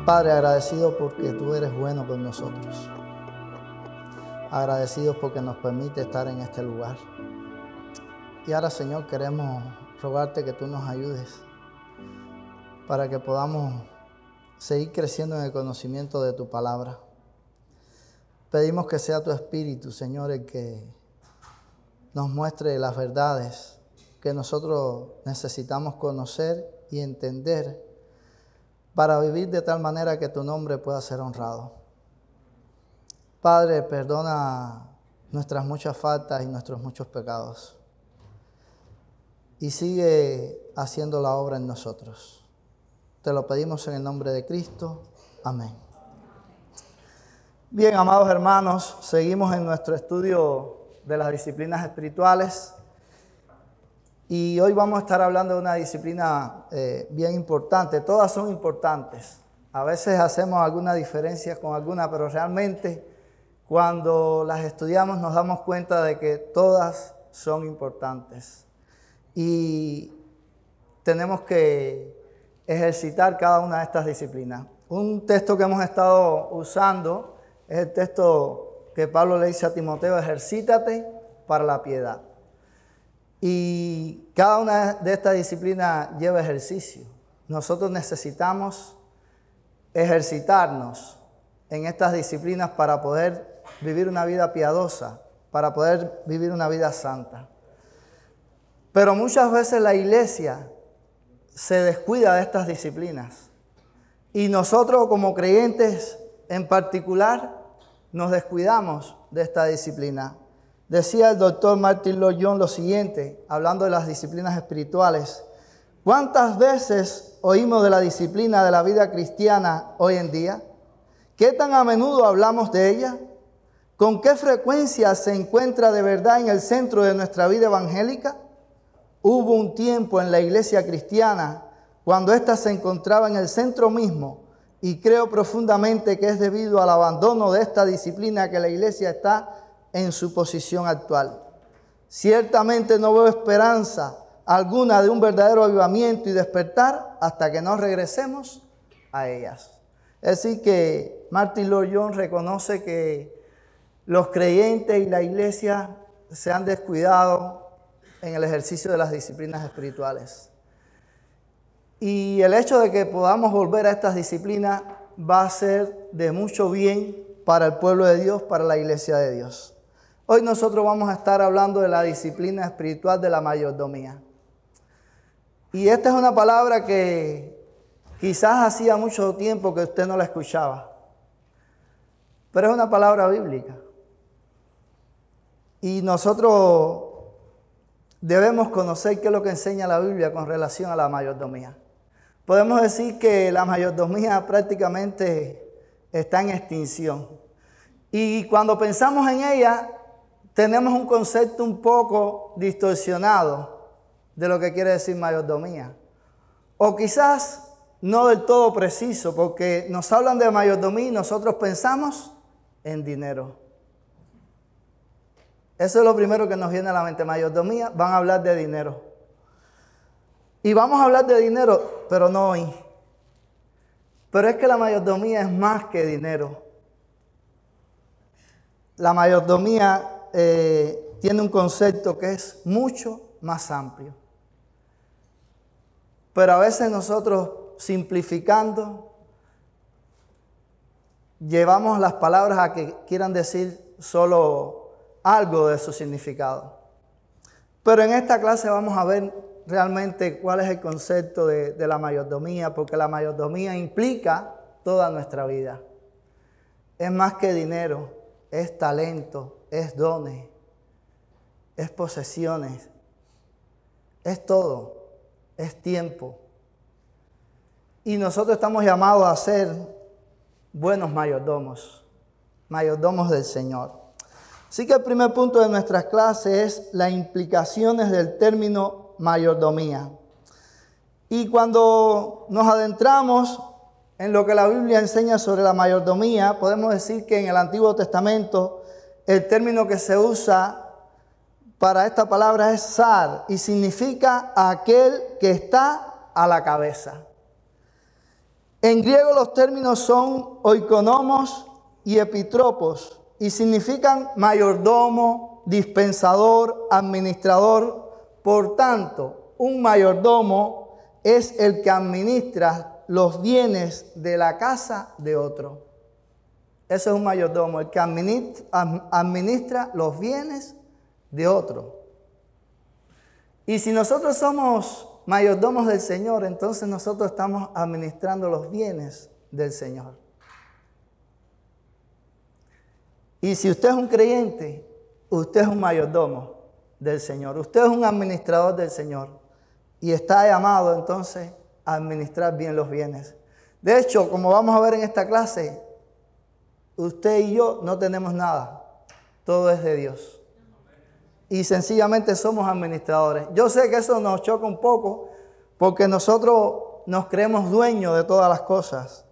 Padre, agradecido porque tú eres bueno con nosotros. Agradecidos porque nos permite estar en este lugar. Y ahora, Señor, queremos rogarte que tú nos ayudes para que podamos seguir creciendo en el conocimiento de tu palabra. Pedimos que sea tu Espíritu, Señor, el que nos muestre las verdades que nosotros necesitamos conocer y entender para vivir de tal manera que tu nombre pueda ser honrado. Padre, perdona nuestras muchas faltas y nuestros muchos pecados. Y sigue haciendo la obra en nosotros. Te lo pedimos en el nombre de Cristo. Amén. Bien, amados hermanos, seguimos en nuestro estudio de las disciplinas espirituales. Y hoy vamos a estar hablando de una disciplina bien importante. Todas son importantes. A veces hacemos alguna diferencia con alguna, pero realmente cuando las estudiamos nos damos cuenta de que todas son importantes. Y tenemos que ejercitar cada una de estas disciplinas. Un texto que hemos estado usando es el texto que Pablo le dice a Timoteo: ejercítate para la piedad. Y cada una de estas disciplinas lleva ejercicio. Nosotros necesitamos ejercitarnos en estas disciplinas para poder vivir una vida piadosa, para poder vivir una vida santa. Pero muchas veces la iglesia se descuida de estas disciplinas. Y nosotros como creyentes en particular nos descuidamos de esta disciplina. Decía el doctor Martin Lloyd-Jones lo siguiente, hablando de las disciplinas espirituales: ¿cuántas veces oímos de la disciplina de la vida cristiana hoy en día? ¿Qué tan a menudo hablamos de ella? ¿Con qué frecuencia se encuentra de verdad en el centro de nuestra vida evangélica? Hubo un tiempo en la iglesia cristiana cuando ésta se encontraba en el centro mismo, y creo profundamente que es debido al abandono de esta disciplina que la iglesia está en su posición actual. Ciertamente no veo esperanza alguna de un verdadero avivamiento y despertar hasta que no regresemos a ellas. Es decir, que Martin Lloyd-Jones reconoce que los creyentes y la iglesia se han descuidado en el ejercicio de las disciplinas espirituales. Y el hecho de que podamos volver a estas disciplinas va a ser de mucho bien para el pueblo de Dios, para la iglesia de Dios. Hoy nosotros vamos a estar hablando de la disciplina espiritual de la mayordomía. Y esta es una palabra que quizás hacía mucho tiempo que usted no la escuchaba, pero es una palabra bíblica. Y nosotros debemos conocer qué es lo que enseña la Biblia con relación a la mayordomía. Podemos decir que la mayordomía prácticamente está en extinción. Y cuando pensamos en ella, tenemos un concepto un poco distorsionado de lo que quiere decir mayordomía. O quizás no del todo preciso, porque nos hablan de mayordomía y nosotros pensamos en dinero. Eso es lo primero que nos viene a la mente. Mayordomía, van a hablar de dinero. Y vamos a hablar de dinero, pero no hoy. Pero es que la mayordomía es más que dinero. La mayordomía tiene un concepto que es mucho más amplio. Pero a veces nosotros, simplificando, llevamos las palabras a que quieran decir solo algo de su significado. Pero en esta clase vamos a ver realmente cuál es el concepto de la mayordomía, porque la mayordomía implica toda nuestra vida. Es más que dinero, es talento, es dones, es posesiones, es todo, es tiempo. Y nosotros estamos llamados a ser buenos mayordomos, mayordomos del Señor. Así que el primer punto de nuestras clases es las implicaciones del término mayordomía. Y cuando nos adentramos en lo que la Biblia enseña sobre la mayordomía, podemos decir que en el Antiguo Testamento el término que se usa para esta palabra es zar y significa aquel que está a la cabeza. En griego los términos son oikonomos y epitropos y significan mayordomo, dispensador, administrador. Por tanto, un mayordomo es el que administra los bienes de la casa de otro. Ese es un mayordomo, el que administra los bienes de otro. Y si nosotros somos mayordomos del Señor, entonces nosotros estamos administrando los bienes del Señor. Y si usted es un creyente, usted es un mayordomo del Señor. Usted es un administrador del Señor. Y está llamado entonces a administrar bien los bienes. De hecho, como vamos a ver en esta clase, usted y yo no tenemos nada. Todo es de Dios. Y sencillamente somos administradores. Yo sé que eso nos choca un poco porque nosotros nos creemos dueños de todas las cosas.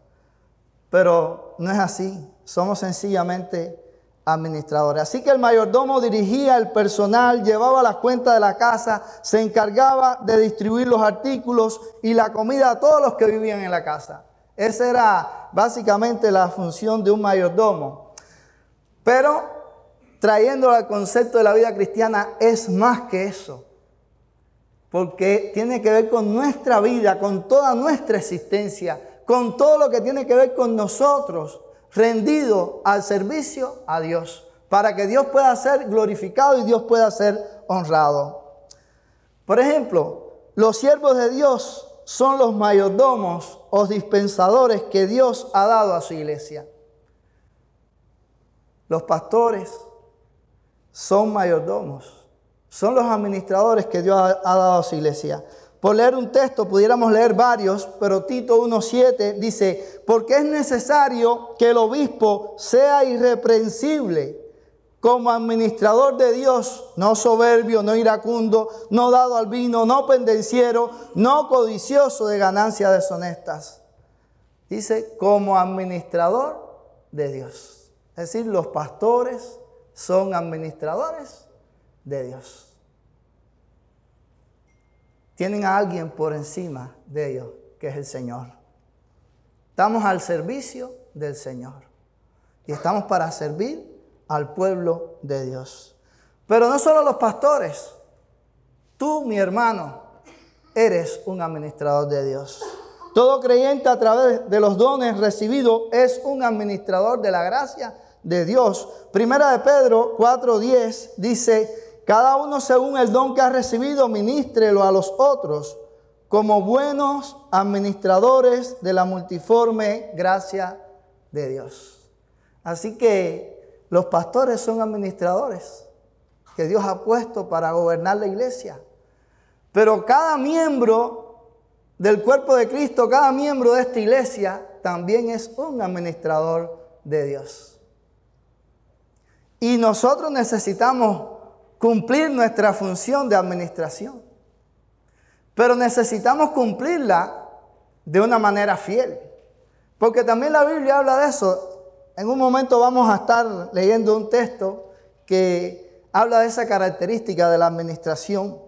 Pero no es así. Somos sencillamente administradores. Así que el mayordomo dirigía el personal, llevaba las cuentas de la casa, se encargaba de distribuir los artículos y la comida a todos los que vivían en la casa. Esa era básicamente la función de un mayordomo. Pero trayéndolo al concepto de la vida cristiana, es más que eso. Porque tiene que ver con nuestra vida, con toda nuestra existencia, con todo lo que tiene que ver con nosotros, rendido al servicio a Dios, para que Dios pueda ser glorificado y Dios pueda ser honrado. Por ejemplo, los siervos de Dios son los mayordomos o dispensadores que Dios ha dado a su iglesia. Los pastores son mayordomos, son los administradores que Dios ha dado a su iglesia. Por leer un texto, pudiéramos leer varios, pero Tito 1:7 dice, porque es necesario que el obispo sea irreprensible como administrador de Dios, no soberbio, no iracundo, no dado al vino, no pendenciero, no codicioso de ganancias deshonestas. Dice, como administrador de Dios. Es decir, los pastores son administradores de Dios. Tienen a alguien por encima de ellos, que es el Señor. Estamos al servicio del Señor. Y estamos para servir al pueblo de Dios. Pero no solo los pastores. Tú, mi hermano, eres un administrador de Dios. Todo creyente a través de los dones recibidos es un administrador de la gracia de Dios. Primera de Pedro 4:10 dice, cada uno según el don que ha recibido, ministrelo a los otros como buenos administradores de la multiforme gracia de Dios. Así que los pastores son administradores que Dios ha puesto para gobernar la iglesia. Pero cada miembro del cuerpo de Cristo, cada miembro de esta iglesia, también es un administrador de Dios. Y nosotros necesitamos cumplir nuestra función de administración. Pero necesitamos cumplirla de una manera fiel. Porque también la Biblia habla de eso. En un momento vamos a estar leyendo un texto que habla de esa característica de la administración.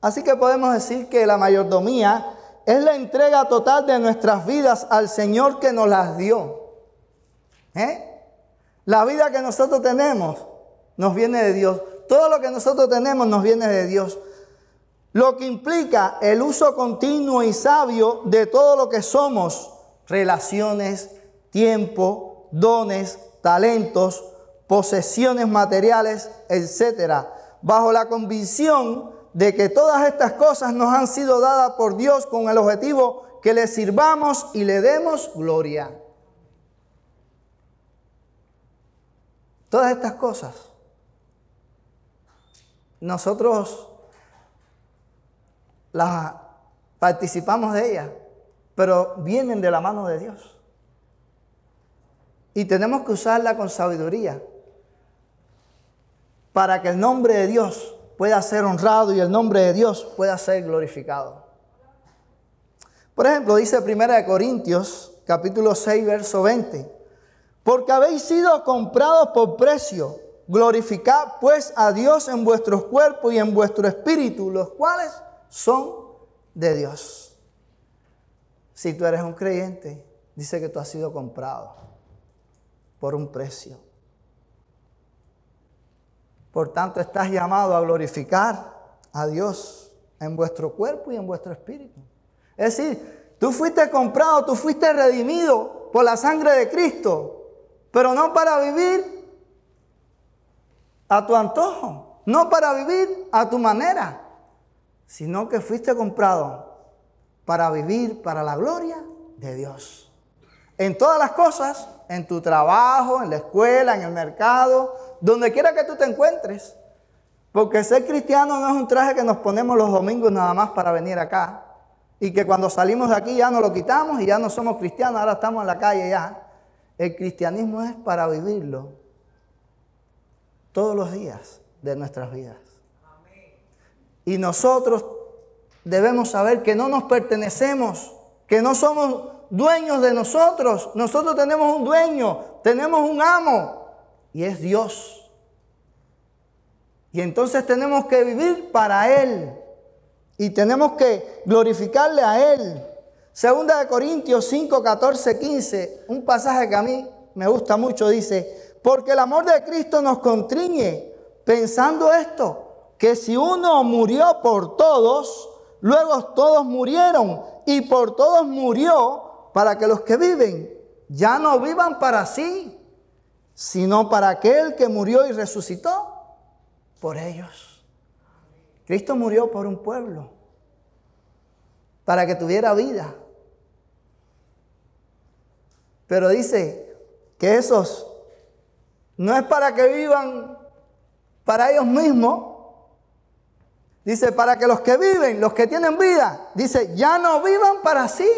Así que podemos decir que la mayordomía es la entrega total de nuestras vidas al Señor que nos las dio. La vida que nosotros tenemos nos viene de Dios. Todo lo que nosotros tenemos nos viene de Dios. Lo que implica el uso continuo y sabio de todo lo que somos. Relaciones, tiempo, dones, talentos, posesiones materiales, etc. Bajo la convicción de que todas estas cosas nos han sido dadas por Dios con el objetivo que le sirvamos y le demos gloria. Todas estas cosas, nosotros las participamos de ellas, pero vienen de la mano de Dios. Y tenemos que usarla con sabiduría para que el nombre de Dios pueda ser honrado y el nombre de Dios pueda ser glorificado. Por ejemplo, dice 1 Corintios, capítulo 6, verso 20. Porque habéis sido comprados por precio. Glorificad pues a Dios en vuestros cuerpos y en vuestro espíritu, los cuales son de Dios. Si tú eres un creyente, dice que tú has sido comprado por un precio. Por tanto, estás llamado a glorificar a Dios en vuestro cuerpo y en vuestro espíritu. Es decir, tú fuiste comprado, tú fuiste redimido por la sangre de Cristo, pero no para vivir a tu antojo, no para vivir a tu manera, sino que fuiste comprado para vivir para la gloria de Dios. En todas las cosas, en tu trabajo, en la escuela, en el mercado, donde quiera que tú te encuentres. Porque ser cristiano no es un traje que nos ponemos los domingos nada más para venir acá. Y que cuando salimos de aquí ya nos lo quitamos y ya no somos cristianos, ahora estamos en la calle ya. El cristianismo es para vivirlo todos los días de nuestras vidas. Y nosotros debemos saber que no nos pertenecemos, que no somos dueños de nosotros. Nosotros tenemos un dueño, tenemos un amo, y es Dios. Y entonces tenemos que vivir para Él, y tenemos que glorificarle a Él. Segunda de Corintios 5, 14, 15, un pasaje que a mí me gusta mucho, dice: porque el amor de Cristo nos constriñe, pensando esto, que si uno murió por todos, luego todos murieron, y por todos murió, para que los que viven ya no vivan para sí, sino para aquel que murió y resucitó por ellos. Cristo murió por un pueblo, para que tuviera vida. Pero dice que esos no es para que vivan para ellos mismos. Dice, para que los que viven, los que tienen vida, dice, ya no vivan para sí.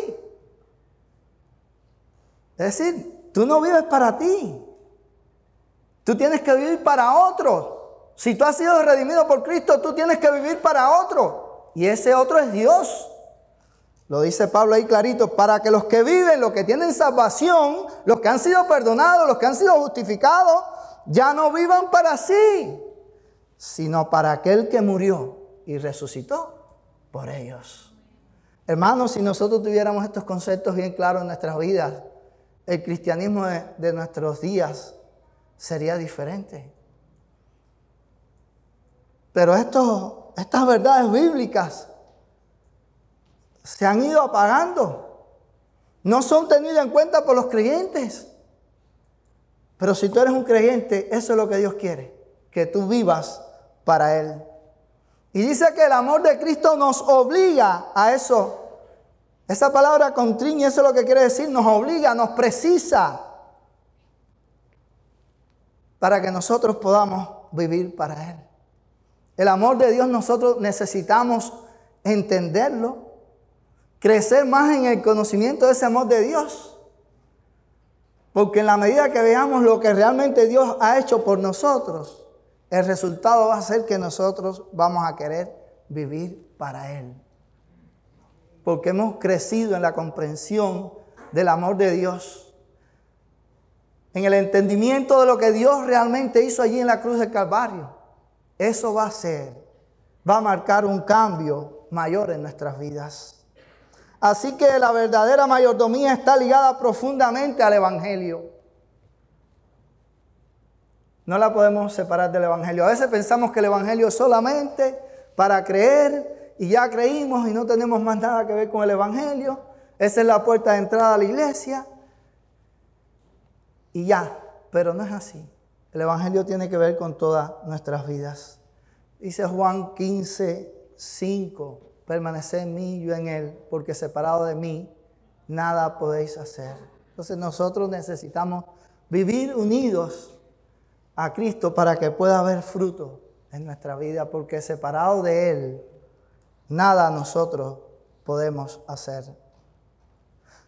Es decir, tú no vives para ti. Tú tienes que vivir para otros. Si tú has sido redimido por Cristo, tú tienes que vivir para otro. Y ese otro es Dios. Lo dice Pablo ahí clarito, para que los que viven, los que tienen salvación, los que han sido perdonados, los que han sido justificados, ya no vivan para sí, sino para aquel que murió y resucitó por ellos. Hermanos, si nosotros tuviéramos estos conceptos bien claros en nuestras vidas, el cristianismo de nuestros días sería diferente. Pero estas verdades bíblicas se han ido apagando. No son tenidas en cuenta por los creyentes. Pero si tú eres un creyente, eso es lo que Dios quiere, que tú vivas para Él. Y dice que el amor de Cristo nos obliga a eso. Esa palabra constriñe, eso es lo que quiere decir, nos obliga, nos precisa, para que nosotros podamos vivir para Él. El amor de Dios nosotros necesitamos entenderlo, crecer más en el conocimiento de ese amor de Dios. Porque en la medida que veamos lo que realmente Dios ha hecho por nosotros, el resultado va a ser que nosotros vamos a querer vivir para Él. Porque hemos crecido en la comprensión del amor de Dios, en el entendimiento de lo que Dios realmente hizo allí en la cruz del Calvario. Eso va a marcar un cambio mayor en nuestras vidas. Así que la verdadera mayordomía está ligada profundamente al Evangelio. No la podemos separar del Evangelio. A veces pensamos que el Evangelio es solamente para creer y ya creímos y no tenemos más nada que ver con el Evangelio. Esa es la puerta de entrada a la iglesia y ya, pero no es así. El Evangelio tiene que ver con todas nuestras vidas. Dice Juan 15, 5, permaneced en mí, yo en Él, porque separado de mí, nada podéis hacer. Entonces nosotros necesitamos vivir unidos a Cristo para que pueda haber fruto en nuestra vida, porque separado de Él, nada nosotros podemos hacer.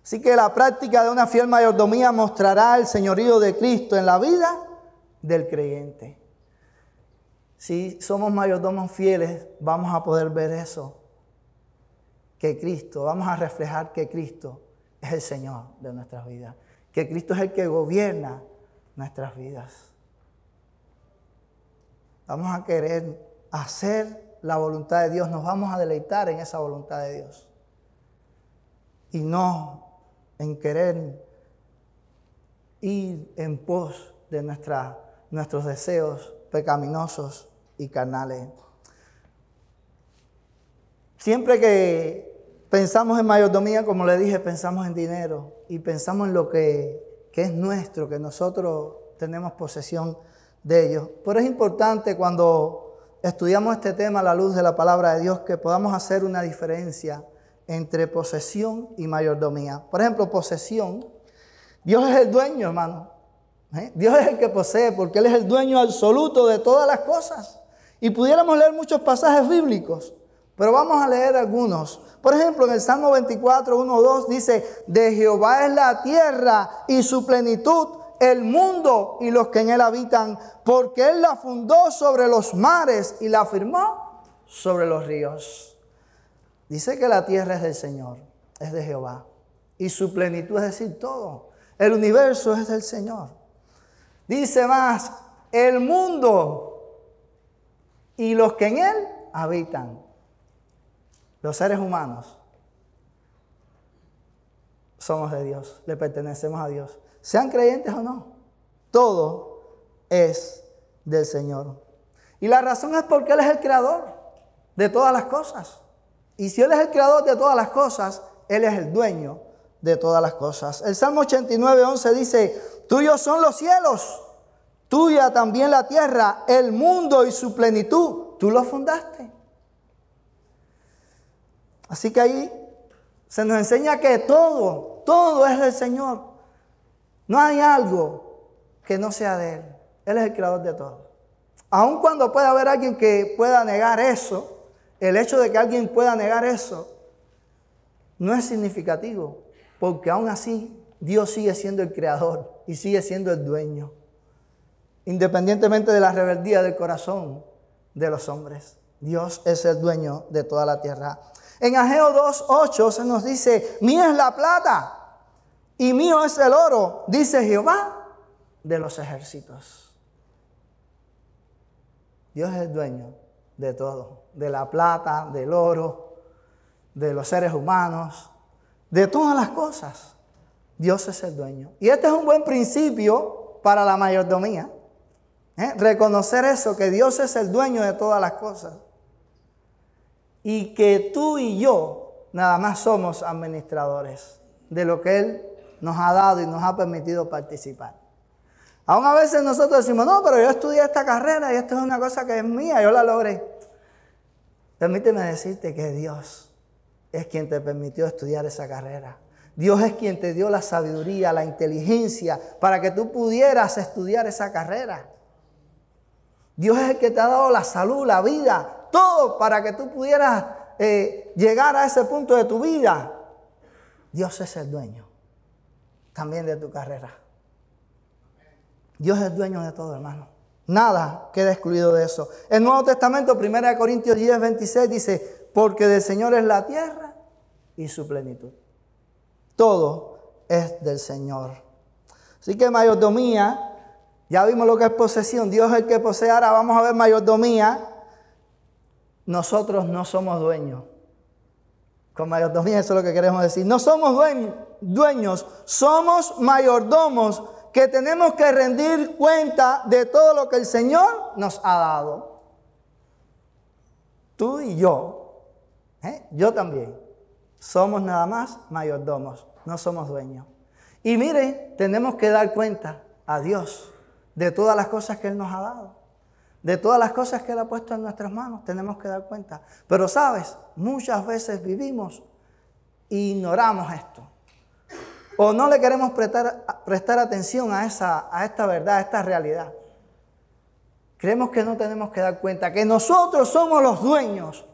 Así que la práctica de una fiel mayordomía mostrará el señorío de Cristo en la vida del creyente. Si somos mayordomos fieles, vamos a poder ver eso, que Cristo, vamos a reflejar que Cristo es el Señor de nuestras vidas, que Cristo es el que gobierna nuestras vidas. Vamos a querer hacer la voluntad de Dios, nos vamos a deleitar en esa voluntad de Dios. y no en querer ir en pos de nuestros deseos pecaminosos y carnales. Siempre que pensamos en mayordomía, como le dije, pensamos en dinero y pensamos en lo que es nuestro, que nosotros tenemos posesión de ello. Pero es importante cuando estudiamos este tema a la luz de la palabra de Dios que podamos hacer una diferencia entre posesión y mayordomía. Por ejemplo, posesión. Dios es el dueño, hermano. Dios es el que posee porque Él es el dueño absoluto de todas las cosas. Y pudiéramos leer muchos pasajes bíblicos, pero vamos a leer algunos. Por ejemplo, en el Salmo 24, 1, 2 dice: de Jehová es la tierra y su plenitud, el mundo y los que en él habitan, porque Él la fundó sobre los mares y la firmó sobre los ríos. Dice que la tierra es del Señor, es de Jehová, y su plenitud, es decir, todo. El universo es del Señor. Dice más, el mundo y los que en él habitan. Los seres humanos somos de Dios, le pertenecemos a Dios. Sean creyentes o no, todo es del Señor. Y la razón es porque Él es el creador de todas las cosas. Y si Él es el creador de todas las cosas, Él es el dueño de todas las cosas. El Salmo 89, 11 dice: tuyos son los cielos, tuya también la tierra, el mundo y su plenitud. Tú lo fundaste. Así que ahí se nos enseña que todo es del Señor. No hay algo que no sea de Él. Él es el creador de todo. Aun cuando pueda haber alguien que pueda negar eso, el hecho de que alguien pueda negar eso no es significativo, porque aún así Dios sigue siendo el creador y sigue siendo el dueño, independientemente de la rebeldía del corazón de los hombres. Dios es el dueño de toda la tierra. En Ageo 2:8 se nos dice: mía es la plata y mío es el oro, dice Jehová de los ejércitos. Dios es el dueño de todo, de la plata, del oro, de los seres humanos, de todas las cosas. Dios es el dueño. Y este es un buen principio para la mayordomía. Reconocer eso, que Dios es el dueño de todas las cosas. Y que tú y yo nada más somos administradores de lo que Él nos ha dado y nos ha permitido participar. Aún a veces nosotros decimos: no, pero yo estudié esta carrera y esto es una cosa que es mía, yo la logré. Permíteme decirte que Dios es quien te permitió estudiar esa carrera. Dios es quien te dio la sabiduría, la inteligencia para que tú pudieras estudiar esa carrera. Dios es el que te ha dado la salud, la vida, todo para que tú pudieras llegar a ese punto de tu vida. Dios es el dueño también de tu carrera. Dios es el dueño de todo, hermano. Nada queda excluido de eso. El Nuevo Testamento, 1 Corintios 10, 26 dice: porque del Señor es la tierra y su plenitud. Todo es del Señor. Así que mayordomía, ya vimos lo que es posesión. Dios es el que posee. Ahora vamos a ver mayordomía. Nosotros no somos dueños. Con mayordomía eso es lo que queremos decir. No somos dueños, somos mayordomos que tenemos que rendir cuenta de todo lo que el Señor nos ha dado. Tú y yo también, somos nada más mayordomos, no somos dueños. Y miren, tenemos que dar cuenta a Dios de todas las cosas que Él nos ha dado, de todas las cosas que Él ha puesto en nuestras manos, tenemos que dar cuenta. Pero sabes, muchas veces vivimos e ignoramos esto. O no le queremos prestar atención a esta verdad, a esta realidad. Creemos que no tenemos que dar cuenta, que nosotros somos los dueños,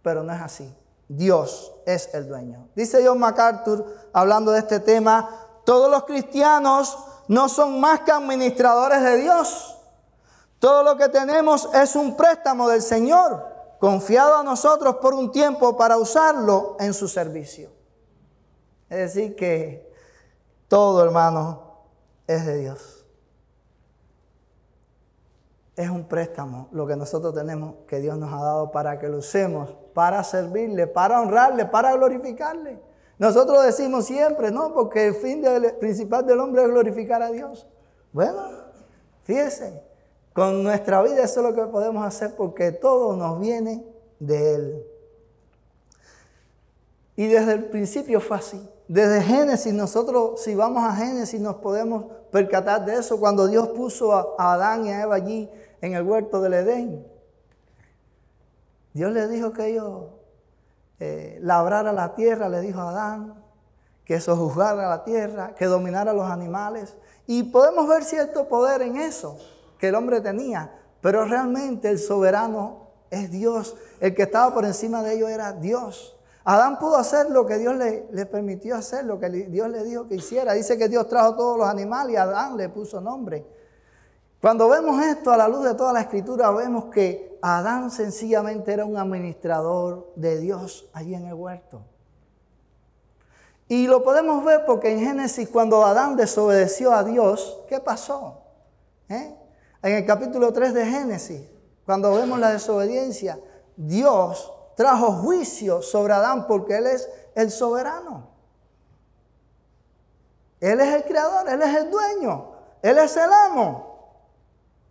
pero no es así. Dios es el dueño. Dice John MacArthur, hablando de este tema: todos los cristianos no son más que administradores de Dios. Todo lo que tenemos es un préstamo del Señor, confiado a nosotros por un tiempo para usarlo en su servicio. Es decir que todo, hermano, es de Dios. Es un préstamo lo que nosotros tenemos, que Dios nos ha dado para que lo usemos, para servirle, para honrarle, para glorificarle. Nosotros decimos siempre, no, porque el fin principal del hombre es glorificar a Dios. Bueno, fíjese, con nuestra vida eso es lo que podemos hacer porque todo nos viene de Él. Y desde el principio fue así. Desde Génesis, nosotros si vamos a Génesis nos podemos percatar de eso. Cuando Dios puso a Adán y a Eva allí en el huerto del Edén, Dios les dijo que ellos labrara la tierra, le dijo a Adán, que sojuzgara la tierra, que dominara los animales. Y podemos ver cierto poder en eso que el hombre tenía, pero realmente el soberano es Dios. El que estaba por encima de ellos era Dios. Adán pudo hacer lo que Dios le permitió hacer, lo que Dios le dijo que hiciera. Dice que Dios trajo todos los animales y a Adán le puso nombre. Cuando vemos esto a la luz de toda la Escritura, vemos que Adán sencillamente era un administrador de Dios allí en el huerto. Y lo podemos ver porque en Génesis, cuando Adán desobedeció a Dios, ¿qué pasó? En el capítulo 3 de Génesis, cuando vemos la desobediencia, Dios trajo juicio sobre Adán porque Él es el soberano. Él es el creador, Él es el dueño, Él es el amo.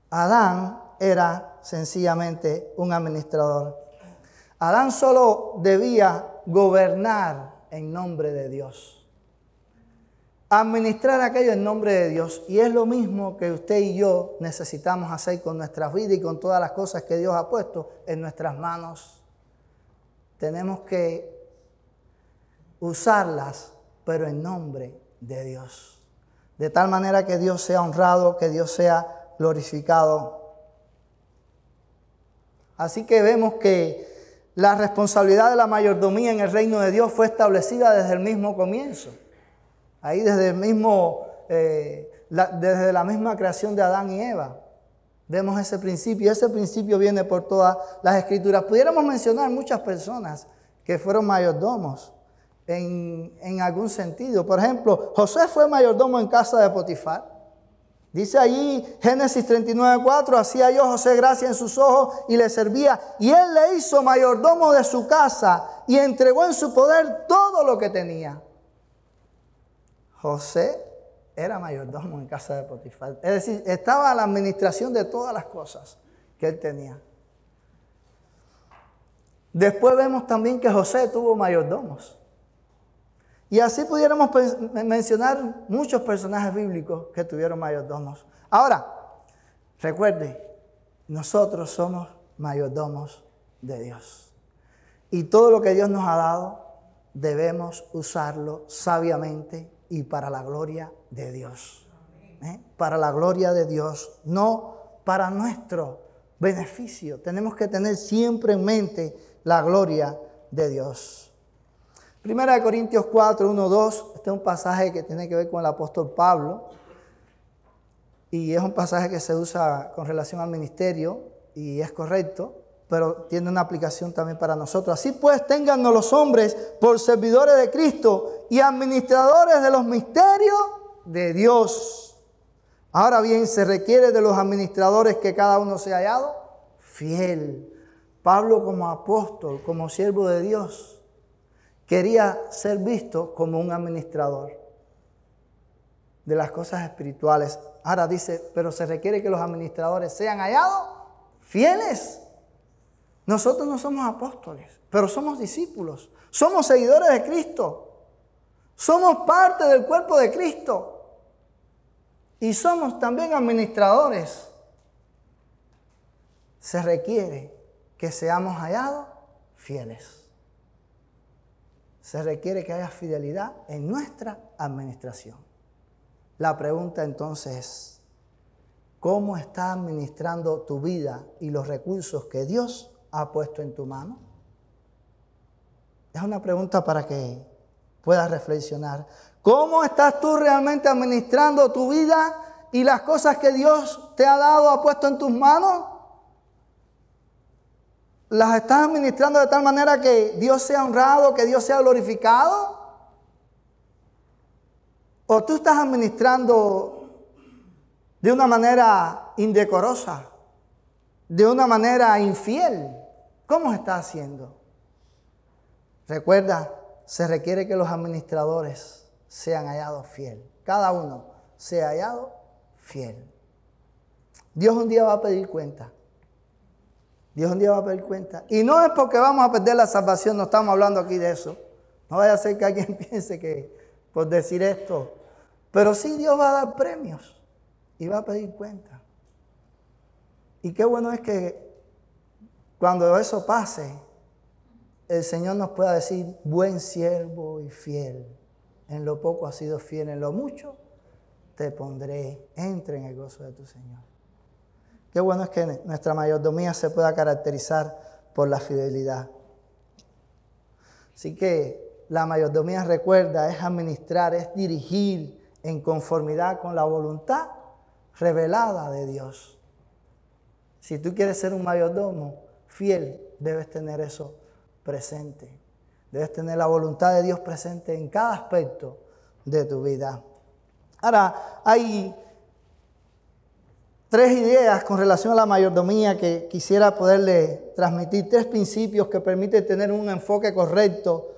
Adán era sencillamente un administrador. Adán solo debía gobernar en nombre de Dios. Administrar aquello en nombre de Dios. Y es lo mismo que usted y yo necesitamos hacer con nuestras vidas y con todas las cosas que Dios ha puesto en nuestras manos. Tenemos que usarlas, pero en nombre de Dios. De tal manera que Dios sea honrado, que Dios sea glorificado. Así que vemos que la responsabilidad de la mayordomía en el reino de Dios fue establecida desde el mismo comienzo. Ahí desde desde la misma creación de Adán y Eva. Vemos ese principio. Ese principio viene por todas las Escrituras. Pudiéramos mencionar muchas personas que fueron mayordomos en algún sentido. Por ejemplo, José fue mayordomo en casa de Potifar. Dice allí Génesis 39:4, hacía yo José gracia en sus ojos y le servía. Y él le hizo mayordomo de su casa y entregó en su poder todo lo que tenía. José era mayordomo en casa de Potifar. Es decir, estaba a la administración de todas las cosas que él tenía. Después vemos también que José tuvo mayordomos. Y así pudiéramos mencionar muchos personajes bíblicos que tuvieron mayordomos. Ahora, recuerde, nosotros somos mayordomos de Dios. Y todo lo que Dios nos ha dado, debemos usarlo sabiamente y para la gloria de Dios. Para la gloria de Dios, no para nuestro beneficio. Tenemos que tener siempre en mente la gloria de Dios. Primera de Corintios 4, 1, 2. Este es un pasaje que tiene que ver con el apóstol Pablo. Y es un pasaje que se usa con relación al ministerio y es correcto, pero tiene una aplicación también para nosotros. Así pues, téngannos los hombres por servidores de Cristo y administradores de los misterios de Dios. Ahora bien, se requiere de los administradores que cada uno sea hallado fiel. Pablo, como apóstol, como siervo de Dios, quería ser visto como un administrador de las cosas espirituales. Ahora dice, pero se requiere que los administradores sean hallados fieles. Nosotros no somos apóstoles, pero somos discípulos. Somos seguidores de Cristo. Somos parte del cuerpo de Cristo. Y somos también administradores. Se requiere que seamos hallados fieles. Se requiere que haya fidelidad en nuestra administración. La pregunta entonces es, ¿cómo estás administrando tu vida y los recursos que Dios ha puesto en tu mano? Es una pregunta para que puedas reflexionar. ¿Cómo estás tú realmente administrando tu vida y las cosas que Dios te ha dado, ha puesto en tus manos? ¿Las estás administrando de tal manera que Dios sea honrado, que Dios sea glorificado? ¿O tú estás administrando de una manera indecorosa, de una manera infiel? ¿Cómo estás haciendo? Recuerda se requiere que los administradores sean hallados fiel. Cada uno sea hallado fiel. Dios un día va a pedir cuenta. Dios un día va a pedir cuenta. Y no es porque vamos a perder la salvación, no estamos hablando aquí de eso. No vaya a ser que alguien piense que por decir esto. Pero sí Dios va a dar premios y va a pedir cuenta. Y qué bueno es que cuando eso pase, el Señor nos pueda decir, buen siervo y fiel. En lo poco has sido fiel, en lo mucho te pondré. Entra en el gozo de tu Señor. Qué bueno es que nuestra mayordomía se pueda caracterizar por la fidelidad. Así que la mayordomía, recuerda, es administrar, es dirigir en conformidad con la voluntad revelada de Dios. Si tú quieres ser un mayordomo fiel, debes tener eso presente. Debes tener la voluntad de Dios presente en cada aspecto de tu vida. Ahora, hay 3 ideas con relación a la mayordomía que quisiera poderle transmitir. 3 principios que permiten tener un enfoque correcto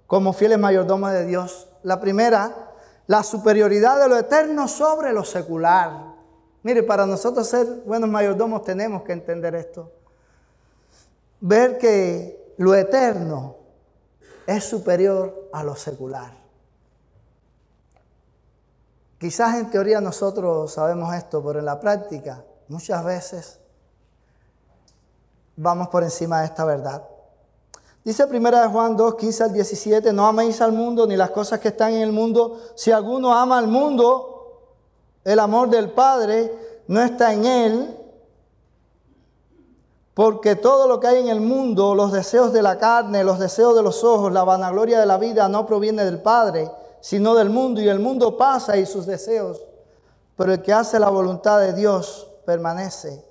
como fieles mayordomos de Dios. La primera, la superioridad de lo eterno sobre lo secular. Mire, para nosotros ser buenos mayordomos tenemos que entender esto. Ver que lo eterno es superior a lo secular. Quizás en teoría nosotros sabemos esto, pero en la práctica muchas veces vamos por encima de esta verdad. Dice 1 Juan 2, 15 al 17, no améis al mundo ni las cosas que están en el mundo. Si alguno ama al mundo, el amor del Padre no está en él. Porque todo lo que hay en el mundo, los deseos de la carne, los deseos de los ojos, la vanagloria de la vida, no proviene del Padre, sino del mundo. Y el mundo pasa y sus deseos. Pero el que hace la voluntad de Dios permanece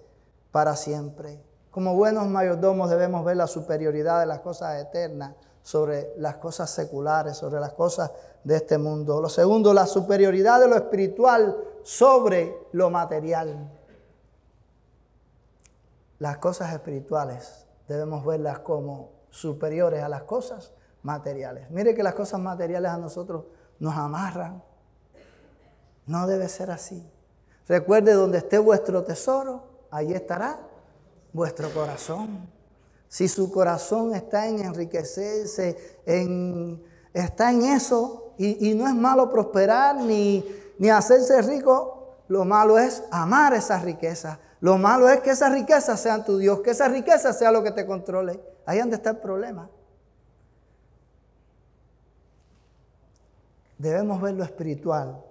para siempre. Como buenos mayordomos debemos ver la superioridad de las cosas eternas sobre las cosas seculares, sobre las cosas de este mundo. Lo segundo, la superioridad de lo espiritual sobre lo material. Las cosas espirituales debemos verlas como superiores a las cosas materiales. Mire que las cosas materiales a nosotros nos amarran. No debe ser así. Recuerde, donde esté vuestro tesoro, allí estará vuestro corazón. Si su corazón está en enriquecerse, está en eso, y no es malo prosperar ni hacerse rico, lo malo es amar esa riqueza. Lo malo es que esa riqueza sea tu Dios, que esa riqueza sea lo que te controle. Ahí es donde está el problema. Debemos ver lo espiritual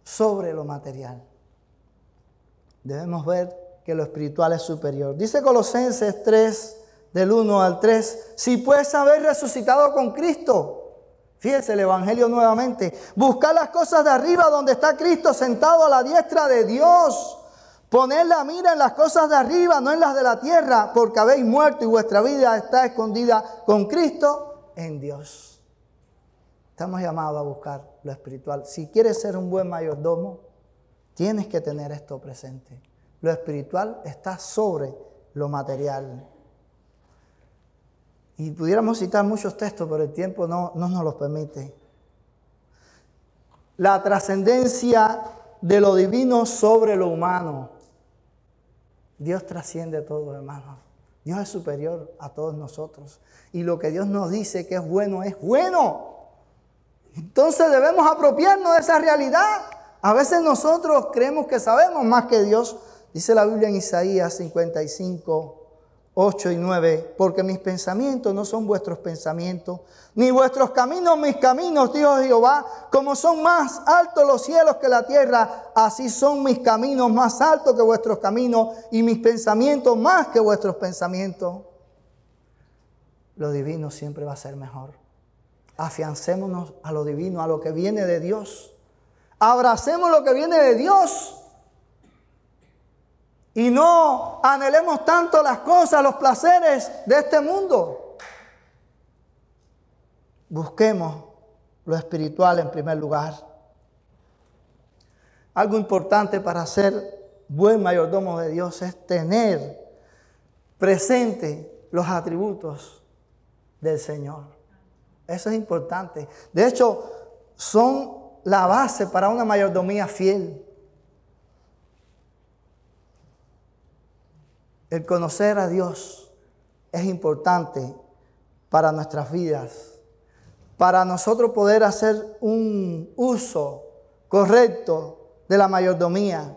sobre lo material. Debemos ver que lo espiritual es superior. Dice Colosenses 3, del 1 al 3, si pues habéis resucitado con Cristo. Fíjense el Evangelio nuevamente. Buscad las cosas de arriba donde está Cristo sentado a la diestra de Dios. Poned la mira en las cosas de arriba, no en las de la tierra, porque habéis muerto y vuestra vida está escondida con Cristo en Dios. Estamos llamados a buscar lo espiritual. Si quieres ser un buen mayordomo, tienes que tener esto presente. Lo espiritual está sobre lo material. Y pudiéramos citar muchos textos, pero el tiempo no nos los permite. La trascendencia de lo divino sobre lo humano. Dios trasciende todo, hermanos. Dios es superior a todos nosotros. Y lo que Dios nos dice que es bueno, es bueno. Entonces debemos apropiarnos de esa realidad. A veces nosotros creemos que sabemos más que Dios. Dice la Biblia en Isaías 55, 8 y 9, porque mis pensamientos no son vuestros pensamientos, ni vuestros caminos mis caminos, dijo Jehová. Como son más altos los cielos que la tierra, así son mis caminos más altos que vuestros caminos, y mis pensamientos más que vuestros pensamientos. Lo divino siempre va a ser mejor. Afiancémonos a lo divino, a lo que viene de Dios. Abracemos lo que viene de Dios. Y no anhelemos tanto las cosas, los placeres de este mundo. Busquemos lo espiritual en primer lugar. Algo importante para ser buen mayordomo de Dios es tener presente los atributos del Señor. Eso es importante. De hecho, son la base para una mayordomía fiel. El conocer a Dios es importante para nuestras vidas, para nosotros poder hacer un uso correcto de la mayordomía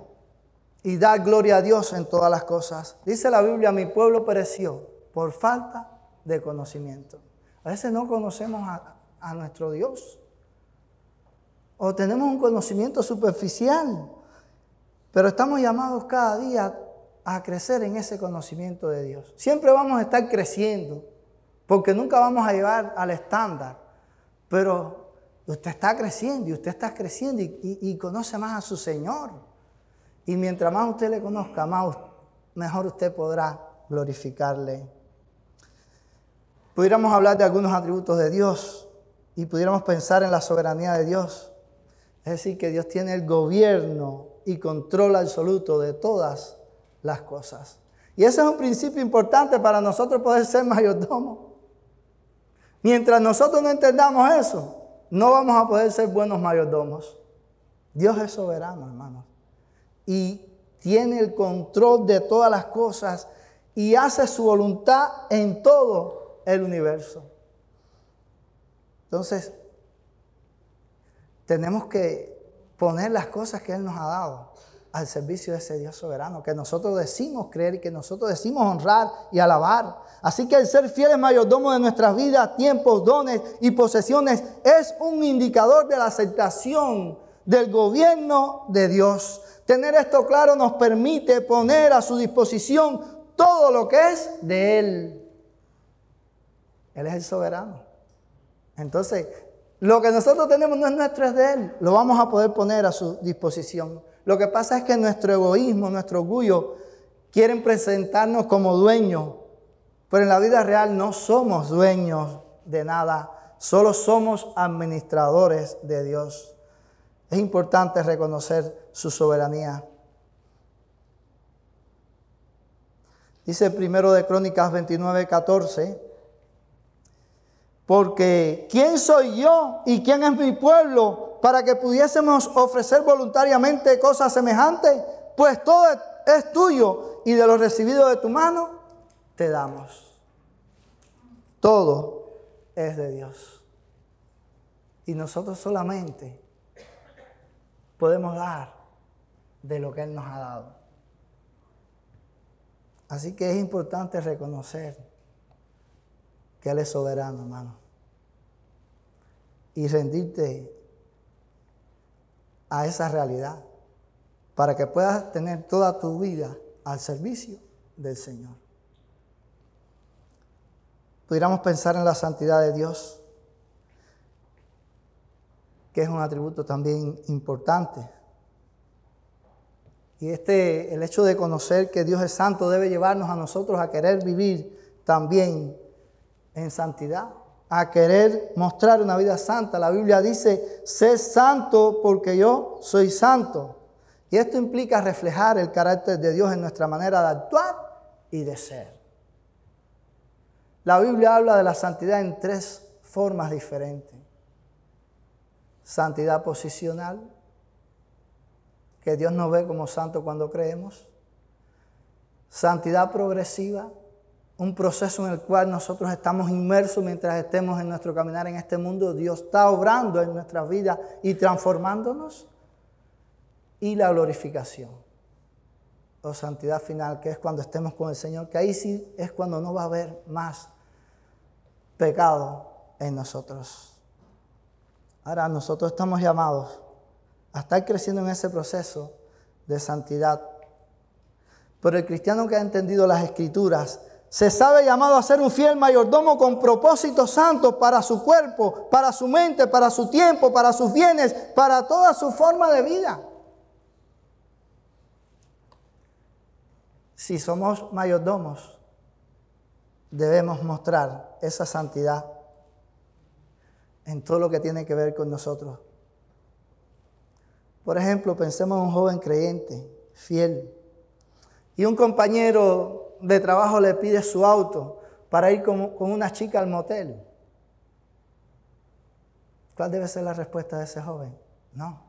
y dar gloria a Dios en todas las cosas. Dice la Biblia, mi pueblo pereció por falta de conocimiento. A veces no conocemos a nuestro Dios, o tenemos un conocimiento superficial, pero estamos llamados cada día a crecer en ese conocimiento de Dios. Siempre vamos a estar creciendo, porque nunca vamos a llegar al estándar, pero usted está creciendo y usted está creciendo y conoce más a su Señor. Y mientras más usted le conozca, mejor usted podrá glorificarle. Pudiéramos hablar de algunos atributos de Dios y pudiéramos pensar en la soberanía de Dios. Es decir, que Dios tiene el gobierno y control absoluto de todas las cosas. Y ese es un principio importante para nosotros poder ser mayordomos. Mientras nosotros no entendamos eso, no vamos a poder ser buenos mayordomos. Dios es soberano, hermanos, y tiene el control de todas las cosas y hace su voluntad en todo el universo. Entonces, tenemos que poner las cosas que Él nos ha dado al servicio de ese Dios soberano, que nosotros decimos creer y que nosotros decimos honrar y alabar. Así que el ser fieles mayordomos de nuestras vidas, tiempos, dones y posesiones es un indicador de la aceptación del gobierno de Dios. Tener esto claro nos permite poner a su disposición todo lo que es de Él. Él es el soberano. Entonces, lo que nosotros tenemos no es nuestro, es de Él. Lo vamos a poder poner a su disposición. Lo que pasa es que nuestro egoísmo, nuestro orgullo, quieren presentarnos como dueños. Pero en la vida real no somos dueños de nada. Solo somos administradores de Dios. Es importante reconocer su soberanía. Dice primero de Crónicas 29:14. Porque ¿quién soy yo y quién es mi pueblo para que pudiésemos ofrecer voluntariamente cosas semejantes? Pues todo es tuyo y de lo recibido de tu mano te damos. Todo es de Dios. Y nosotros solamente podemos dar de lo que Él nos ha dado. Así que es importante reconocer que Él es soberano, hermano. Y rendirte a esa realidad para que puedas tener toda tu vida al servicio del Señor. Pudiéramos pensar en la santidad de Dios, que es un atributo también importante. Y el hecho de conocer que Dios es santo debe llevarnos a nosotros a querer vivir también en santidad, a querer mostrar una vida santa. La Biblia dice, sé santo porque yo soy santo. Y esto implica reflejar el carácter de Dios en nuestra manera de actuar y de ser. La Biblia habla de la santidad en tres formas diferentes. Santidad posicional, que Dios nos ve como santo cuando creemos. Santidad progresiva, un proceso en el cual nosotros estamos inmersos mientras estemos en nuestro caminar en este mundo. Dios está obrando en nuestras vidas y transformándonos. Y la glorificación, o santidad final, que es cuando estemos con el Señor, que ahí sí es cuando no va a haber más pecado en nosotros. Ahora nosotros estamos llamados a estar creciendo en ese proceso de santidad. Pero el cristiano que ha entendido las Escrituras se sabe llamado a ser un fiel mayordomo con propósitos santos para su cuerpo, para su mente, para su tiempo, para sus bienes, para toda su forma de vida. Si somos mayordomos, debemos mostrar esa santidad en todo lo que tiene que ver con nosotros. Por ejemplo, pensemos en un joven creyente, fiel, y un compañero de trabajo le pide su auto para ir con una chica al motel? ¿Cuál debe ser la respuesta de ese joven? No.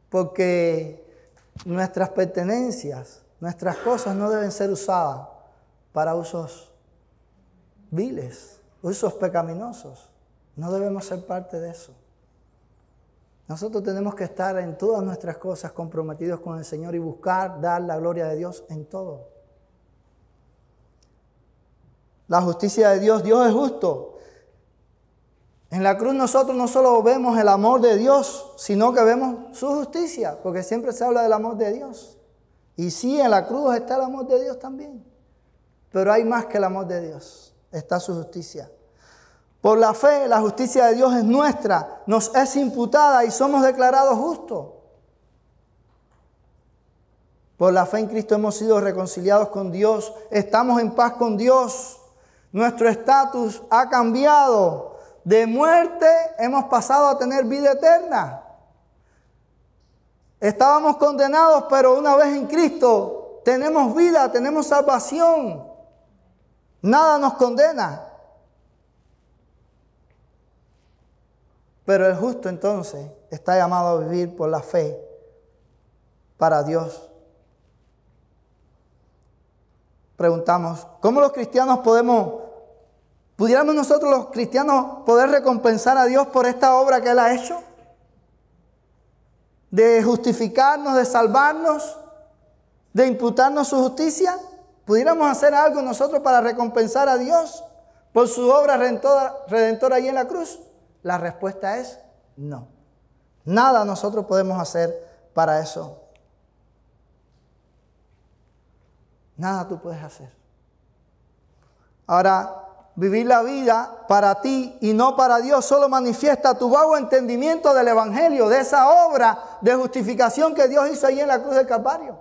Porque nuestras pertenencias, nuestras cosas no deben ser usadas para usos viles, usos pecaminosos. No debemos ser parte de eso. Nosotros tenemos que estar en todas nuestras cosas comprometidos con el Señor y buscar dar la gloria de Dios en todo. La justicia de Dios, Dios es justo. En la cruz nosotros no solo vemos el amor de Dios, sino que vemos su justicia, porque siempre se habla del amor de Dios. Y sí, en la cruz está el amor de Dios también. Pero hay más que el amor de Dios, está su justicia. Por la fe, la justicia de Dios es nuestra, nos es imputada y somos declarados justos. Por la fe en Cristo hemos sido reconciliados con Dios, estamos en paz con Dios. Nuestro estatus ha cambiado. De muerte hemos pasado a tener vida eterna. Estábamos condenados, pero una vez en Cristo tenemos vida, tenemos salvación. Nada nos condena. Pero el justo entonces está llamado a vivir por la fe para Dios. Preguntamos, ¿cómo los cristianos pudiéramos nosotros los cristianos poder recompensar a Dios por esta obra que Él ha hecho? De justificarnos, de salvarnos, de imputarnos su justicia. ¿Pudiéramos hacer algo nosotros para recompensar a Dios por su obra redentora allí en la cruz? La respuesta es no. Nada nosotros podemos hacer para eso. Nada tú puedes hacer. Ahora, vivir la vida para ti y no para Dios solo manifiesta tu vago entendimiento del Evangelio, de esa obra de justificación que Dios hizo allí en la cruz del Calvario.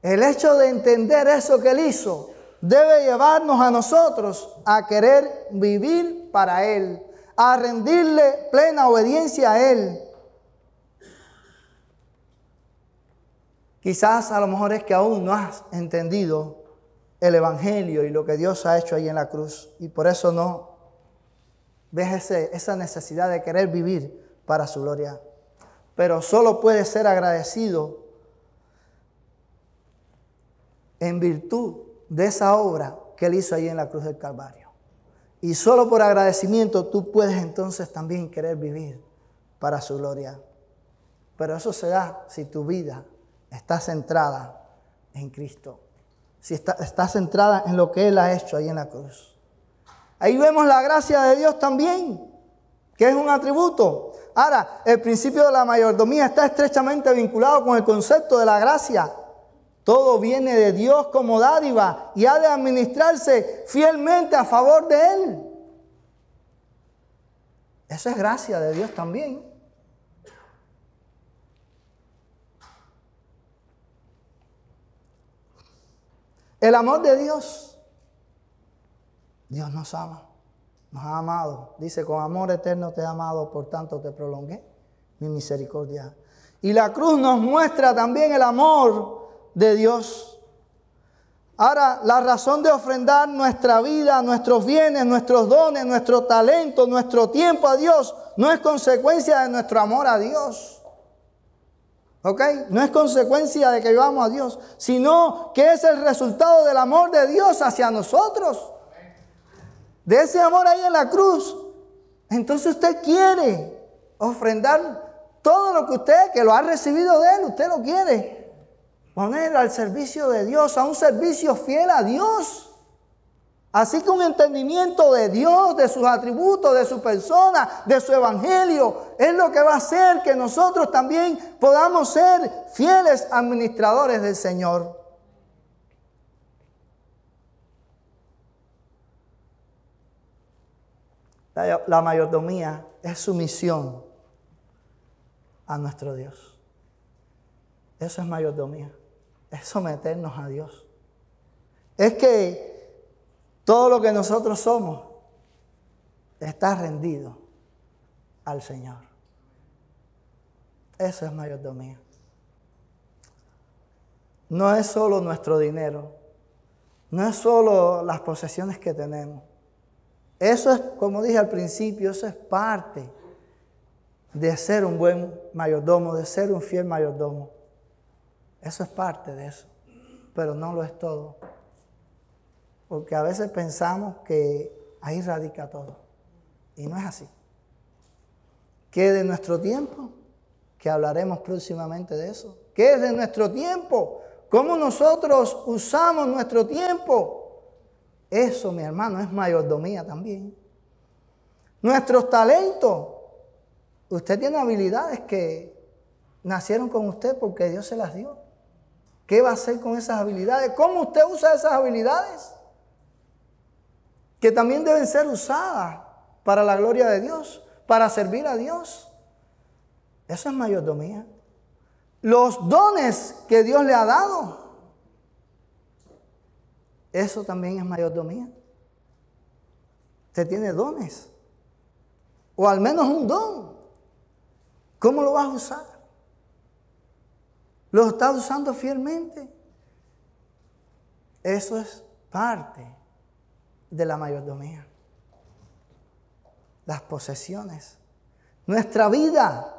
El hecho de entender eso que Él hizo debe llevarnos a nosotros a querer vivir para Él, a rendirle plena obediencia a Él. Quizás a lo mejor es que aún no has entendido el Evangelio y lo que Dios ha hecho ahí en la cruz. Y por eso no ves esa necesidad de querer vivir para su gloria. Pero solo puedes ser agradecido en virtud de esa obra que Él hizo ahí en la cruz del Calvario. Y solo por agradecimiento tú puedes entonces también querer vivir para su gloria. Pero eso se da si tu vida está centrada en Cristo. Si está centrada en lo que Él ha hecho ahí en la cruz. Ahí vemos la gracia de Dios también, que es un atributo. Ahora, el principio de la mayordomía está estrechamente vinculado con el concepto de la gracia. Todo viene de Dios como dádiva y ha de administrarse fielmente a favor de Él. Eso es gracia de Dios también. El amor de Dios. Dios nos ama, nos ha amado. Dice, con amor eterno te he amado, por tanto te prolongué mi misericordia. Y la cruz nos muestra también el amor de Dios. Ahora, la razón de ofrendar nuestra vida, nuestros bienes, nuestros dones, nuestro talento, nuestro tiempo a Dios, no es consecuencia de nuestro amor a Dios. ¿Ok? No es consecuencia de que vivamos a Dios, sino que es el resultado del amor de Dios hacia nosotros. De ese amor ahí en la cruz. Entonces usted quiere ofrendar todo lo que usted, que lo ha recibido de Él, usted lo quiere poner al servicio de Dios, a un servicio fiel a Dios. Así que un entendimiento de Dios, de sus atributos, de su persona, de su evangelio, es lo que va a hacer que nosotros también podamos ser fieles administradores del Señor. La mayordomía es sumisión a nuestro Dios. Eso es mayordomía, es someternos a Dios. Es que todo lo que nosotros somos está rendido al Señor. Eso es mayordomía. No es solo nuestro dinero, no es solo las posesiones que tenemos. Eso es, como dije al principio, eso es parte de ser un buen mayordomo, de ser un fiel mayordomo. Eso es parte de eso, pero no lo es todo. Porque a veces pensamos que ahí radica todo, y no es así. ¿Qué de nuestro tiempo? Que hablaremos próximamente de eso. ¿Qué es de nuestro tiempo? ¿Cómo nosotros usamos nuestro tiempo? Eso, mi hermano, es mayordomía también. Nuestros talentos. Usted tiene habilidades que nacieron con usted porque Dios se las dio. ¿Qué va a hacer con esas habilidades? ¿Cómo usted usa esas habilidades? Que también deben ser usadas para la gloria de Dios, para servir a Dios. Eso es mayordomía. Los dones que Dios le ha dado, eso también es mayordomía. Usted tiene dones, o al menos un don. ¿Cómo lo vas a usar? ¿Lo estás usando fielmente? Eso es parte de la mayordomía. Las posesiones. Nuestra vida.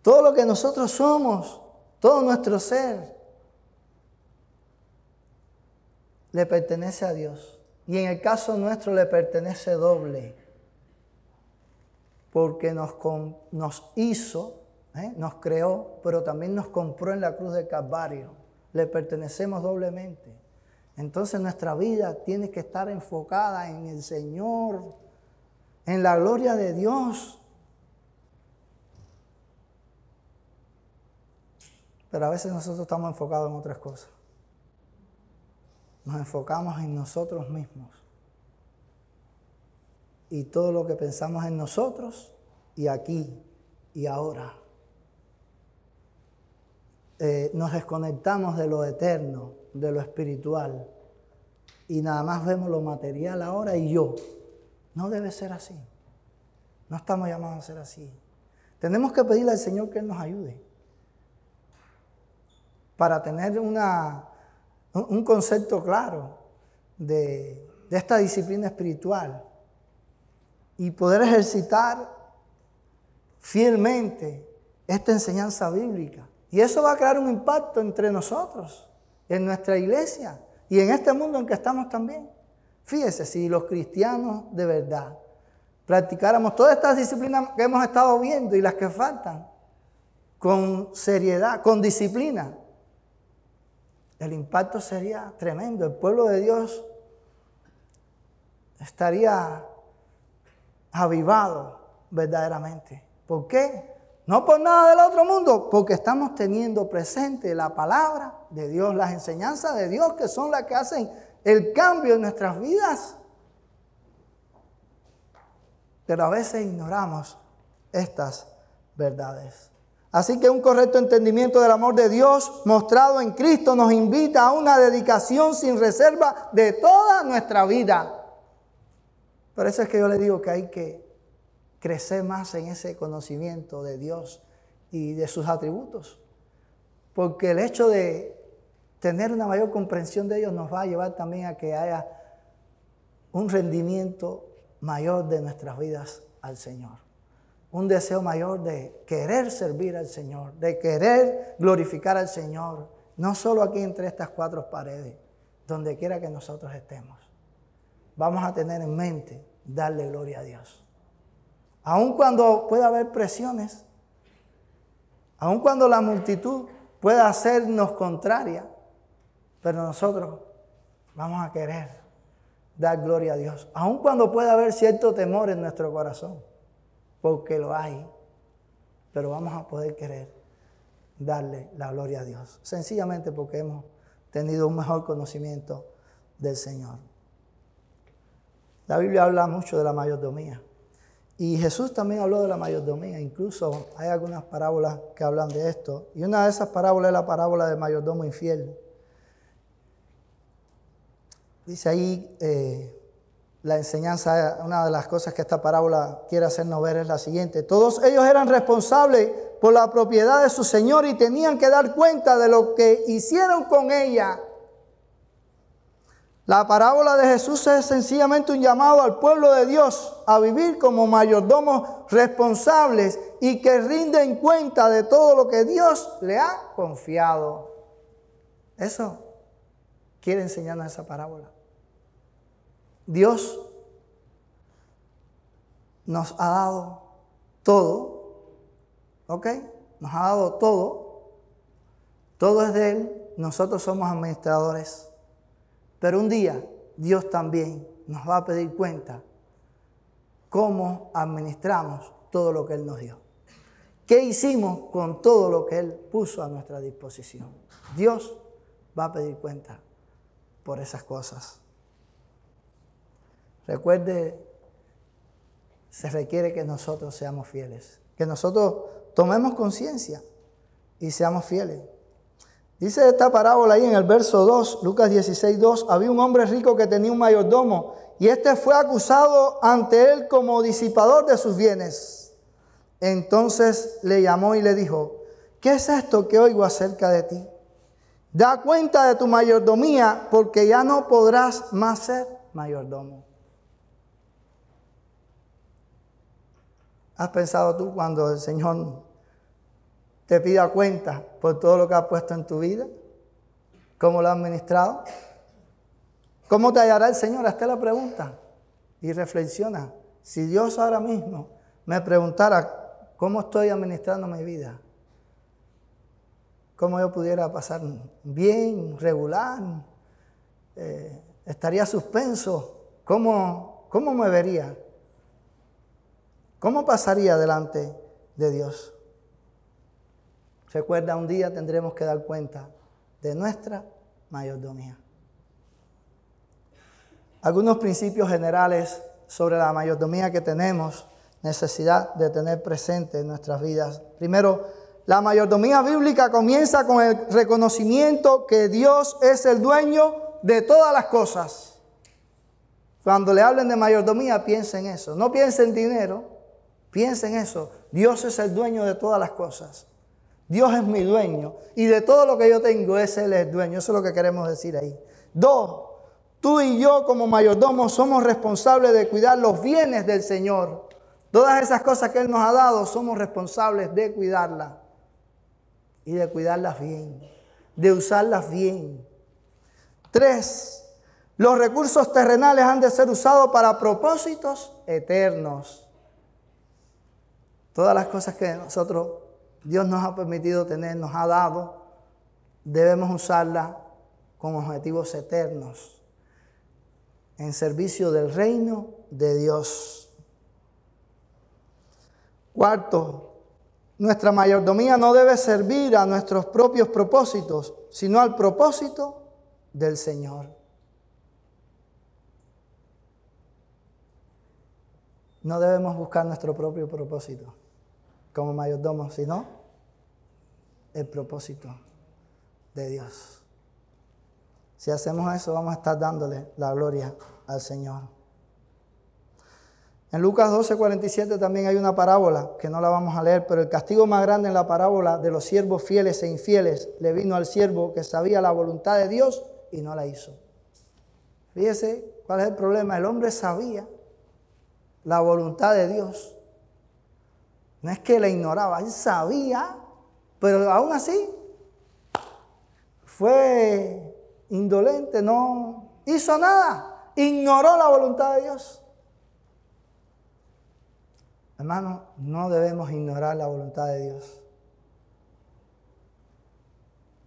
Todo lo que nosotros somos, todo nuestro ser, le pertenece a Dios. Y en el caso nuestro le pertenece doble. Porque nos hizo, nos creó, pero también nos compró en la cruz del Calvario. Le pertenecemos doblemente. Entonces nuestra vida tiene que estar enfocada en el Señor, en la gloria de Dios. Pero a veces nosotros estamos enfocados en otras cosas. Nos enfocamos en nosotros mismos. Y todo lo que pensamos en nosotros y aquí y ahora. Nos desconectamos de lo eterno, de lo espiritual. Y nada más vemos lo material ahora y yo. No debe ser así. No estamos llamados a ser así. Tenemos que pedirle al Señor que Él nos ayude. Para tener un concepto claro de esta disciplina espiritual y poder ejercitar fielmente esta enseñanza bíblica. Y eso va a crear un impacto entre nosotros, en nuestra iglesia y en este mundo en que estamos también. Fíjese, si los cristianos de verdad practicáramos todas estas disciplinas que hemos estado viendo y las que faltan, con seriedad, con disciplina, el impacto sería tremendo. El pueblo de Dios estaría avivado verdaderamente. ¿Por qué? No por nada del otro mundo, porque estamos teniendo presente la palabra de Dios, las enseñanzas de Dios, que son las que hacen el cambio en nuestras vidas. Pero a veces ignoramos estas verdades. Así que un correcto entendimiento del amor de Dios mostrado en Cristo nos invita a una dedicación sin reserva de toda nuestra vida. Por eso es que yo le digo que hay que crecer más en ese conocimiento de Dios y de sus atributos. Porque el hecho de tener una mayor comprensión de ellos nos va a llevar también a que haya un rendimiento mayor de nuestras vidas al Señor. Un deseo mayor de querer servir al Señor, de querer glorificar al Señor, no solo aquí entre estas cuatro paredes, donde quiera que nosotros estemos. Vamos a tener en mente darle gloria a Dios. Aun cuando pueda haber presiones, aun cuando la multitud pueda hacernos contraria, pero nosotros vamos a querer dar gloria a Dios. Aun cuando pueda haber cierto temor en nuestro corazón, porque lo hay, pero vamos a poder querer darle la gloria a Dios, sencillamente porque hemos tenido un mejor conocimiento del Señor. La Biblia habla mucho de la mayordomía, y Jesús también habló de la mayordomía. Incluso hay algunas parábolas que hablan de esto, y una de esas parábolas es la parábola del mayordomo infiel. Dice ahí la enseñanza, una de las cosas que esta parábola quiere hacernos ver es la siguiente. Todos ellos eran responsables por la propiedad de su señor y tenían que dar cuenta de lo que hicieron con ella. La parábola de Jesús es sencillamente un llamado al pueblo de Dios a vivir como mayordomos responsables y que rinden cuenta de todo lo que Dios le ha confiado. Eso quiere enseñarnos esa parábola. Dios nos ha dado todo, ¿ok? Nos ha dado todo. Todo es de Él. Nosotros somos administradores. Pero un día Dios también nos va a pedir cuenta cómo administramos todo lo que Él nos dio. ¿Qué hicimos con todo lo que Él puso a nuestra disposición? Dios va a pedir cuenta por esas cosas. Recuerde, se requiere que nosotros seamos fieles, que nosotros tomemos conciencia y seamos fieles. Dice esta parábola ahí en el verso 2, Lucas 16, 2, había un hombre rico que tenía un mayordomo y este fue acusado ante él como disipador de sus bienes. Entonces le llamó y le dijo, ¿qué es esto que oigo acerca de ti? Da cuenta de tu mayordomía porque ya no podrás más ser mayordomo. ¿Has pensado tú cuando el Señor te pida cuenta por todo lo que has puesto en tu vida? ¿Cómo lo has administrado? ¿Cómo te hallará el Señor? Hazte la pregunta y reflexiona. Si Dios ahora mismo me preguntara cómo estoy administrando mi vida, cómo yo pudiera pasar bien, regular, estaría suspenso, ¿cómo me vería? ¿Cómo pasaría delante de Dios? Recuerda, un día tendremos que dar cuenta de nuestra mayordomía. Algunos principios generales sobre la mayordomía que tenemos necesidad de tener presente en nuestras vidas. Primero, la mayordomía bíblica comienza con el reconocimiento que Dios es el dueño de todas las cosas. Cuando le hablen de mayordomía, piensen en eso. No piensen en dinero, piensen en eso. Dios es el dueño de todas las cosas. Dios es mi dueño y de todo lo que yo tengo, Él es el dueño. Eso es lo que queremos decir ahí. 2, tú y yo como mayordomos somos responsables de cuidar los bienes del Señor. Todas esas cosas que Él nos ha dado, somos responsables de cuidarlas y de cuidarlas bien, de usarlas bien. 3, los recursos terrenales han de ser usados para propósitos eternos. Todas las cosas que Dios nos ha permitido tener, nos ha dado, debemos usarlas con objetivos eternos, en servicio del reino de Dios. 4, nuestra mayordomía no debe servir a nuestros propios propósitos, sino al propósito del Señor. No debemos buscar nuestro propio propósito como mayordomos, sino el propósito de Dios. Si hacemos eso, vamos a estar dándole la gloria al Señor. En Lucas 12:47 también hay una parábola que no la vamos a leer, pero el castigo más grande en la parábola de los siervos fieles e infieles le vino al siervo que sabía la voluntad de Dios y no la hizo. Fíjese cuál es el problema. El hombre sabía la voluntad de Dios. No es que la ignoraba, él sabía, pero aún así fue indolente, no hizo nada, ignoró la voluntad de Dios. Hermano, no debemos ignorar la voluntad de Dios.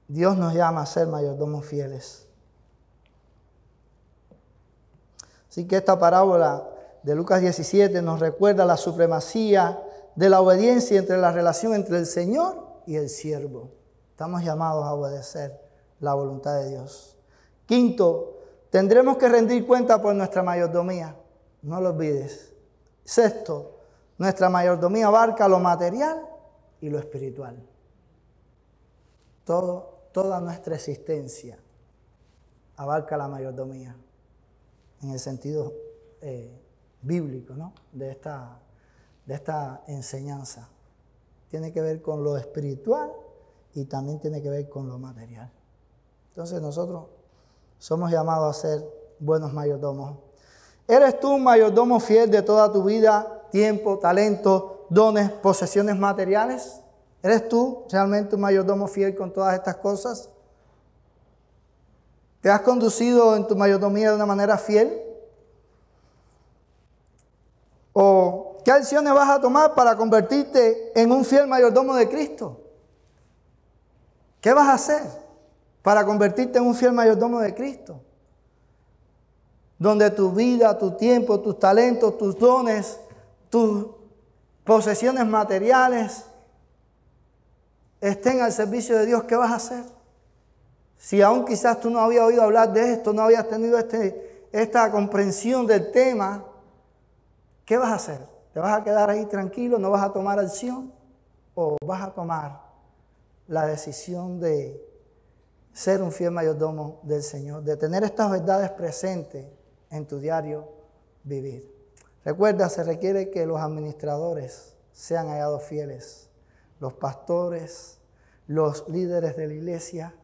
Dios nos llama a ser mayordomos fieles. Así que esta parábola de Lucas 17 nos recuerda la supremacía de la obediencia entre la relación entre el Señor y el siervo. Estamos llamados a obedecer la voluntad de Dios. 5, tendremos que rendir cuenta por nuestra mayordomía. No lo olvides. 6, nuestra mayordomía abarca lo material y lo espiritual. Toda nuestra existencia abarca la mayordomía en el sentido bíblico, ¿no? de esta enseñanza. Tiene que ver con lo espiritual y también tiene que ver con lo material. Entonces nosotros somos llamados a ser buenos mayordomos. ¿Eres tú un mayordomo fiel de toda tu vida, tiempo, talento, dones, posesiones materiales? ¿Eres tú realmente un mayordomo fiel con todas estas cosas? ¿Te has conducido en tu mayordomía de una manera fiel? ¿O qué acciones vas a tomar para convertirte en un fiel mayordomo de Cristo? ¿Qué vas a hacer para convertirte en un fiel mayordomo de Cristo? Donde tu vida, tu tiempo, tus talentos, tus dones, tus posesiones materiales estén al servicio de Dios, ¿qué vas a hacer? Si aún quizás tú no habías oído hablar de esto, no habías tenido esta comprensión del tema, ¿qué vas a hacer? ¿Te vas a quedar ahí tranquilo, no vas a tomar acción? ¿O vas a tomar la decisión de ser un fiel mayordomo del Señor, de tener estas verdades presentes en tu diario vivir? Recuerda, se requiere que los administradores sean hallados fieles, los pastores, los líderes de la iglesia,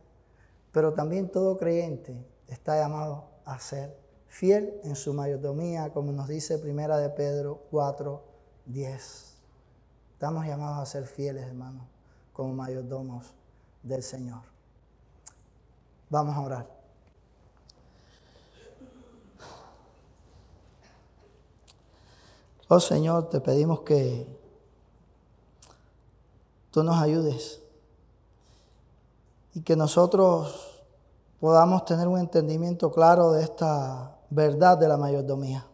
pero también todo creyente está llamado a ser fiel en su mayordomía, como nos dice 1 de Pedro 4:10. Estamos llamados a ser fieles, hermanos, como mayordomos del Señor. Vamos a orar. Oh Señor, te pedimos que tú nos ayudes y que nosotros podamos tener un entendimiento claro de esta verdad de la mayordomía.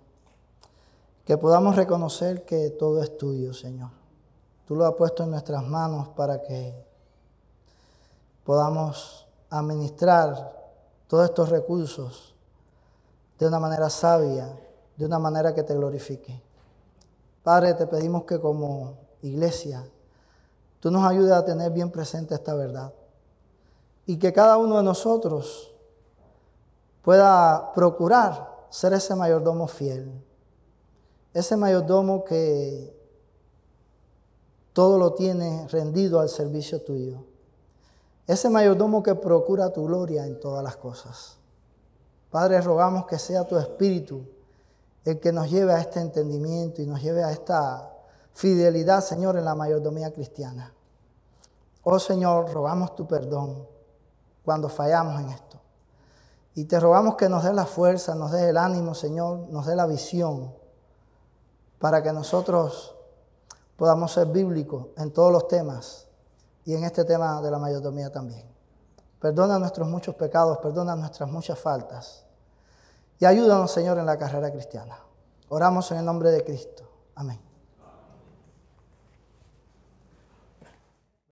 Que podamos reconocer que todo es tuyo, Señor. Tú lo has puesto en nuestras manos para que podamos administrar todos estos recursos de una manera sabia, de una manera que te glorifique. Padre, te pedimos que como iglesia tú nos ayudes a tener bien presente esta verdad y que cada uno de nosotros pueda procurar ser ese mayordomo fiel, ese mayordomo que todo lo tiene rendido al servicio tuyo, ese mayordomo que procura tu gloria en todas las cosas. Padre, rogamos que sea tu Espíritu el que nos lleve a este entendimiento y nos lleve a esta fidelidad, Señor, en la mayordomía cristiana. Oh Señor, rogamos tu perdón cuando fallamos en esto. Y te rogamos que nos dé la fuerza, nos dé el ánimo, Señor, nos dé la visión para que nosotros podamos ser bíblicos en todos los temas y en este tema de la mayordomía también. Perdona nuestros muchos pecados, perdona nuestras muchas faltas. Y ayúdanos, Señor, en la carrera cristiana. Oramos en el nombre de Cristo. Amén.